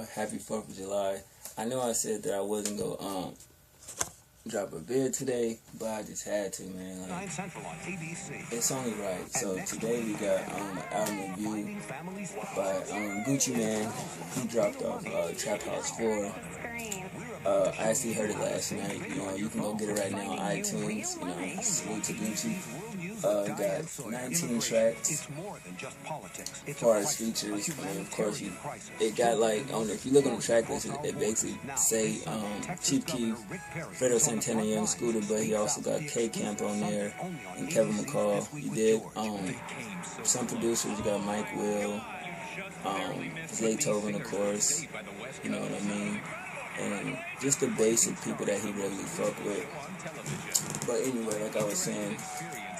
Happy 4th of July. I know I said that I wasn't gonna drop a vid today, but I just had to, man. Like, it's only right. So today we got an album review by Gucci Mane. He dropped off Trap House 4. I actually heard it last night. You know, you can go get it right now on iTunes. You know, salute to Gucci. Got 19 tracks, as far as features. I mean, of course, it got like, if you look on the track list, it basically say Chief Keef, Fredo Santana, Young Scooter, but he also got K Camp on there and Kevin McCall. He did some producers. You got Mike Will, Zaytoven, of course. You know what I mean? And just the basic people that he really fuck with. But anyway, like I was saying,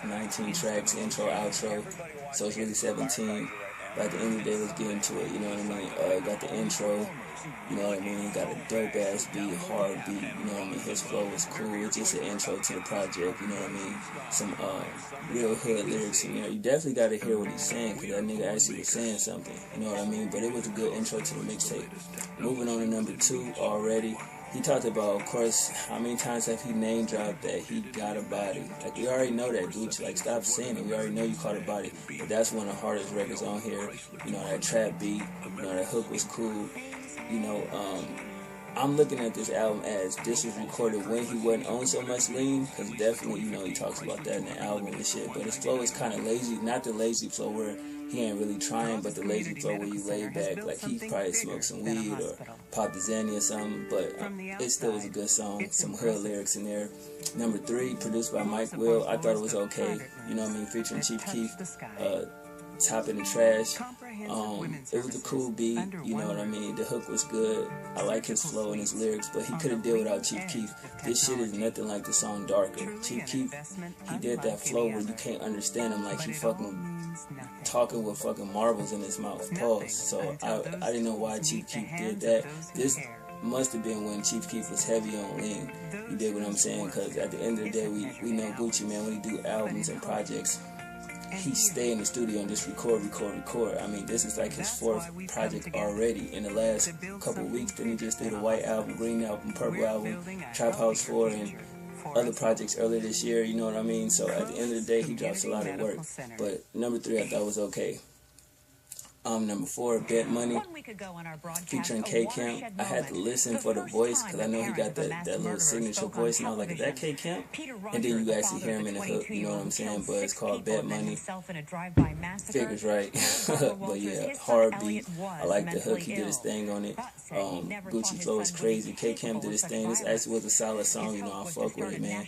19 tracks, intro, outro, so it's really 17. But at the end of the day, let's get into it, you know what I mean? Got the intro, you know what I mean? Got a dope-ass beat, hard beat, you know what I mean? His flow was cool, it's just an intro to the project, you know what I mean? Some real hood lyrics in there. You definitely got to hear what he's saying, because that nigga actually was saying something, you know what I mean? But it was a good intro to the mixtape. Moving on to number 2 already. He talked about, of course, how many times have he name dropped that he got a body. Like, we already know that, Gucci. Like, stop saying it. We already know you caught a body. But that's one of the hardest records on here. You know, that trap beat. You know, that hook was cool. You know, I'm looking at this album as this was recorded when he wasn't on so much lean. Because definitely, you know, he talks about that in the album and shit. But his flow is kind of lazy. Not the lazy flow where he ain't really trying, but the lazy flow where you lay back, like he probably smoked some weed or popped a Zanny or something, but it still was a good song, some hood lyrics in there. Number 3, produced by Mike Will, I thought it was okay, you know what I mean, featuring Chief Keef, Top in the Trash. It was a cool beat, you know what I mean, the hook was good, I like his flow and his lyrics, but he could have did without Chief Keef. This shit is nothing like the song Darker. Chief Keef, he did that flow where you can't understand him, like he fucking talking with fucking marbles in his mouth, pause. So I didn't know why Chief Keef did that. This must have been when Chief Keef was heavy on lean. You dig what I'm saying? Because at the end of the day, we know Gucci, man, when he do albums and projects, he stay in the studio and just record. I mean, this is like his 4th project already in the last couple weeks. Then he just did a white album, green album, purple album, Trap House 4, and other projects earlier this year, you know what I mean? So at the end of the day, he drops a lot of work. But number 3 I thought was okay. Number 4, Bet Money, featuring K Camp. I had to listen for the voice, because I know he got that little signature voice, and I was like, is that K Camp? And then you actually hear him in the hook, you know what I'm saying? But it's called Bet Money. Figures right. But yeah, hard beat. I like the hook, he did his thing on it. Gucci flow is crazy. K Camp did his thing. This actually was a solid song, you know, I fuck with it, man.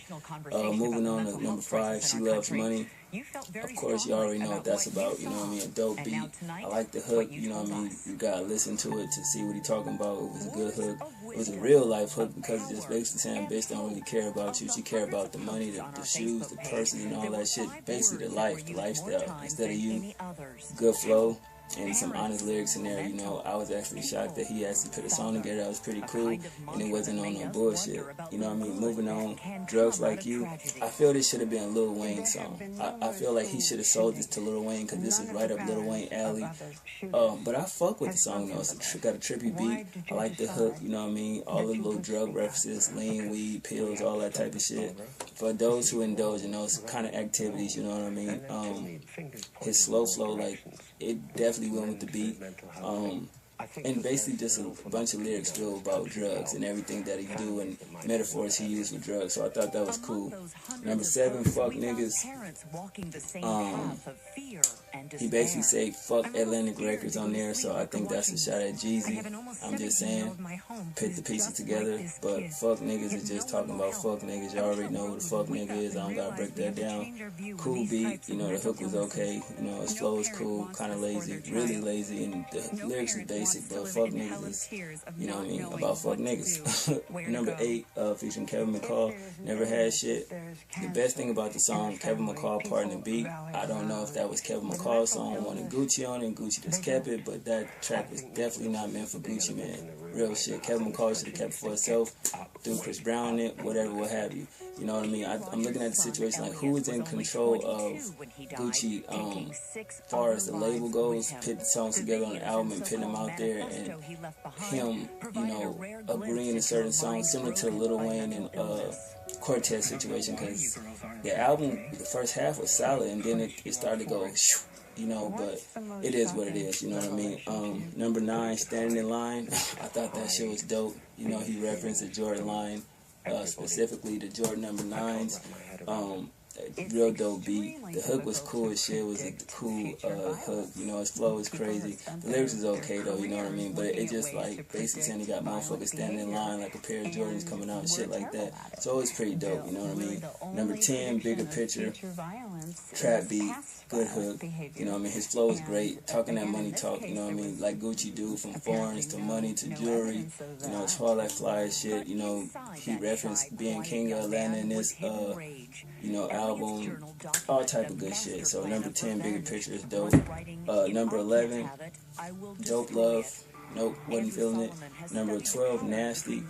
Moving on to number 5, She Loves Money. Of course, you already know what that's about, you know what I mean? A dope beat. I like the hook, you know what I mean? You gotta listen to it to see what he talking about. It was a good hook. It was a real life hook, because it's just basically saying, bitch don't really care about you. She care about the money, the shoes, the purses, and all that shit. Basically the life, the lifestyle, instead of you. Good flow. And some honest lyrics in there, you know. I was actually shocked that he actually put a song together that was pretty cool, and it wasn't on no bullshit, you know what I mean? Moving on, Drugs Like You, I feel this should have been a Lil Wayne song. I feel like he should have sold this to Lil Wayne, because this is right up Lil Wayne alley. But I fuck with the song, though. It's got a trippy beat. I like the hook, you know what I mean? All the little drug references, lean, weed, pills, all that type of shit. For those who indulge in those kind of activities, you know what I mean? His slow flow, like, it definitely went with the beat. And basically just a bunch of lyrics still about drugs and everything that he do and metaphors he used with drugs. So I thought that was cool. Number 7, Fuck Niggas. He basically say fuck Atlantic Records on there, so I think that's a shot at Jeezy. I'm just saying, put the pieces together. But fuck niggas is just talking about fuck niggas. You already know what the fuck nigga is. I don't gotta break that down. Cool beat, you know, the hook was okay. You know, his flow is cool, kind of lazy, really lazy, and the lyrics is basic, but fuck niggas is, you know what I mean, about fuck niggas. Number 8, featuring Kevin McCall, Never Had Shit. The best thing about the song, Kevin McCall part in the beat, I don't know if that was Kevin McCall Styles song wanted Gucci on it, and Gucci just kept it, but that track was definitely not meant for Gucci Mane. Real shit. Kevin McCall should have kept it for himself, threw Chris Brown in it, whatever, what have you. You know what I mean? I'm looking at the situation like who is in control of Gucci as far as the label goes, put the songs together on the album and putting them out there, and him, you know, agreeing to certain songs, similar to Lil Wayne and Cortez situation, because the album, the first half was solid, and then it started to go, you know, but it is what it is, you know what I mean? Number 9, Standing in Line, I thought that shit was dope. You know, he referenced the Jordan line, specifically the Jordan number 9s. Real dope beat. The hook was cool as shit. It was a cool hook. You know, his flow is crazy. The lyrics is okay though, you know what I mean? But it just like basically saying he got motherfuckers standing in line like a pair of Jordans coming out and shit like that. So it's pretty dope, you know what I mean? Number 10, Bigger Picture. Trap beat. Good hook. You know what I mean? His flow is great. Talking that money talk, you know what I mean? Like Gucci do, from foreigns to money to jewelry. You know, Twilight Fly shit. You know, he referenced being king of Atlanta in this you know, album, all type of good shit. So number 10, Bigger Picture is dope. Number 11, Dope Love. Nope, wasn't feeling it. Number 12, Nasty.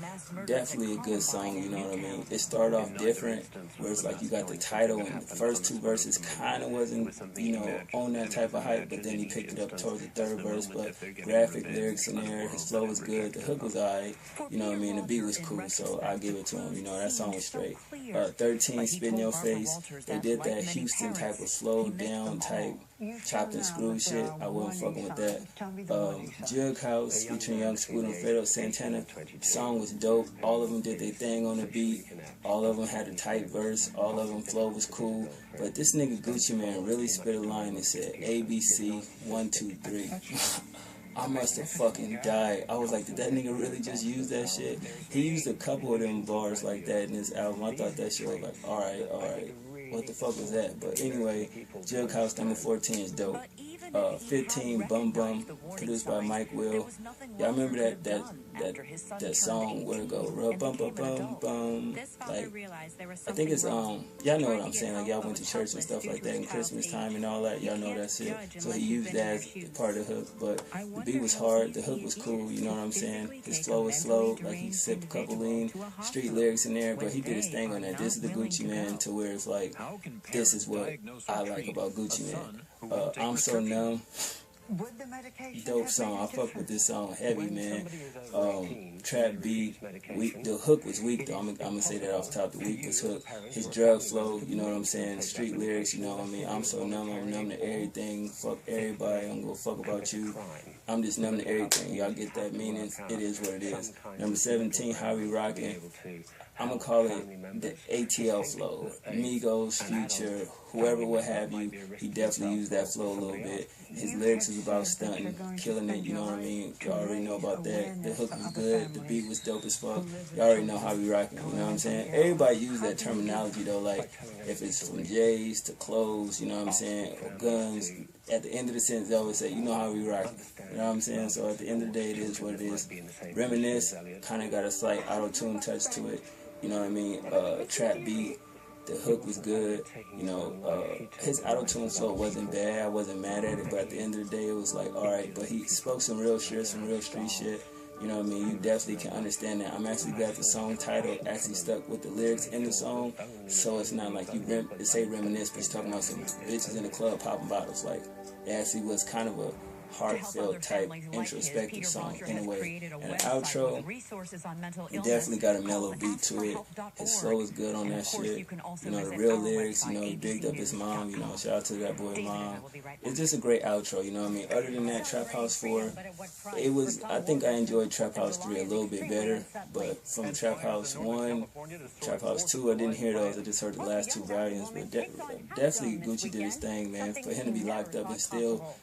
Definitely a good song, you know what I mean? It started off different, where it's like you got the title and the first 2 verses kind of wasn't, you know, on that type of hype, but then he picked it up towards the 3rd verse, but graphic lyrics in there, his flow was good, the hook was alright, you know what I mean? The beat was cool, so I'll give it to him, you know, that song was straight. 13, Spit in Your Face. They did that Houston type of slow down type chopped and screwed shit. I wasn't fucking with that. Jug House featuring Young Scooter and Fredo Santana. The song was dope. All of them did their thing on the beat. All of them had a tight verse. All of them flow was cool. But this nigga Gucci Mane really spit a line that said ABC 1 2 3. I must have fucking died. I was like, did that nigga really just use that shit? He used a couple of them bars like that in his album. I thought that shit was like, alright. What the fuck was that? But anyway, Jug House number 14 is dope. 15, Bum Bum, produced by Mike Will. Y'all remember that song where it go, real bum bum bum bum. Like, I think it's y'all know what I'm saying. Like y'all went to church and stuff like that in Christmas time and all that. Y'all know that shit. So he used that as part of the hook. But the beat was hard. The hook was cool. You know what I'm saying? His flow was slow. Like he sipped a couple lean street lyrics in there. But he did his thing on that. This is the Gucci Mane to where it's like, this is what I like about Gucci Mane. I'm So Numb. Dope song. I fuck with this song heavy, man. Trap beat, weak. The hook was weak though. I'm gonna say that off the top. The weakest hook. His drug flow, you know what I'm saying. Street lyrics, you know what I mean. I'm so numb. I'm numb to everything. Fuck everybody. I don't give a fuck about you. I'm just numb to everything. Y'all get that meaning? It is what it is. Number 17, How We Rockin'. I'm gonna call it the ATL flow. Migos, Future, whoever, what have you. He definitely used that flow a little bit. His lyrics is about stunting, killing it, you know what I mean? Y'all already know about that. The hook was good, the beat was dope as fuck. Y'all already know how we rockin', you know what I'm saying? Everybody use that terminology though, like if it's from J's to clothes, you know what I'm saying, or guns. At the end of the sentence, they always say, you know how we rockin', you know what I'm saying? So at the end of the day, it is what it is. Reminisce, kind of got a slight auto-tune touch to it, you know what I mean? Trap beat. The hook was good, you know, his auto-tune flow wasn't bad, I wasn't mad at it, but at the end of the day, it was like, alright, but he spoke some real shit, some real street shit, you know what I mean, you definitely can understand that. I'm actually glad the song title actually stuck with the lyrics in the song, so it's not like you say reminisce, but he's talking about some bitches in the club popping bottles, like, it actually was kind of a heartfelt type introspective song in a way. And the outro, it definitely got a mellow beat to it. His flow is good on that shit. You know, the real lyrics, you know, he bigged up his mom, you know, shout out to that boy mom. It's just a great outro, you know what I mean? Other than that, Trap House 4, it was, I think I enjoyed Trap House 3 a little bit better, but from Trap House 1, Trap House 2, I didn't hear those, I just heard the last 2 volumes, but definitely Gucci did his thing, man. For him to be locked up and still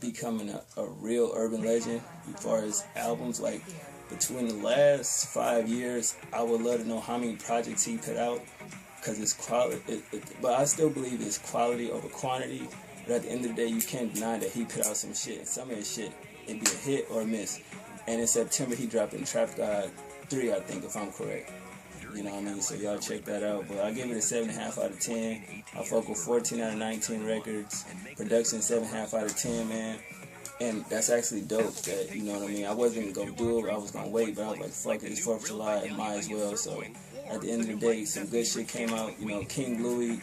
becoming a real urban legend as far as albums, like between the last 5 years, I would love to know how many projects he put out, because it's quality, but I still believe it's quality over quantity. But at the end of the day, you can't deny that he put out some shit. Some of his shit, it'd be a hit or a miss. And in September, he dropped in Trap God 3, I think, if I'm correct. You know what I mean? So y'all check that out. But I give it a 7.5 out of 10. I fuck with 14 out of 19 records. Production 7.5 out of 10, man. And that's actually dope that, you know what I mean? I wasn't going to do it. I was going to wait, but I was like, fuck it, it's 4th of July. I might as well. So at the end of the day, some good shit came out. You know, King Louis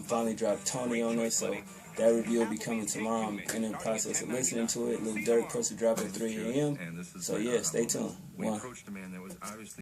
finally dropped Tony on us. So that review will be coming tomorrow. I'm in the process of listening to it. Lil Durk supposed to drop at 3 a.m. So yeah, stay tuned. One.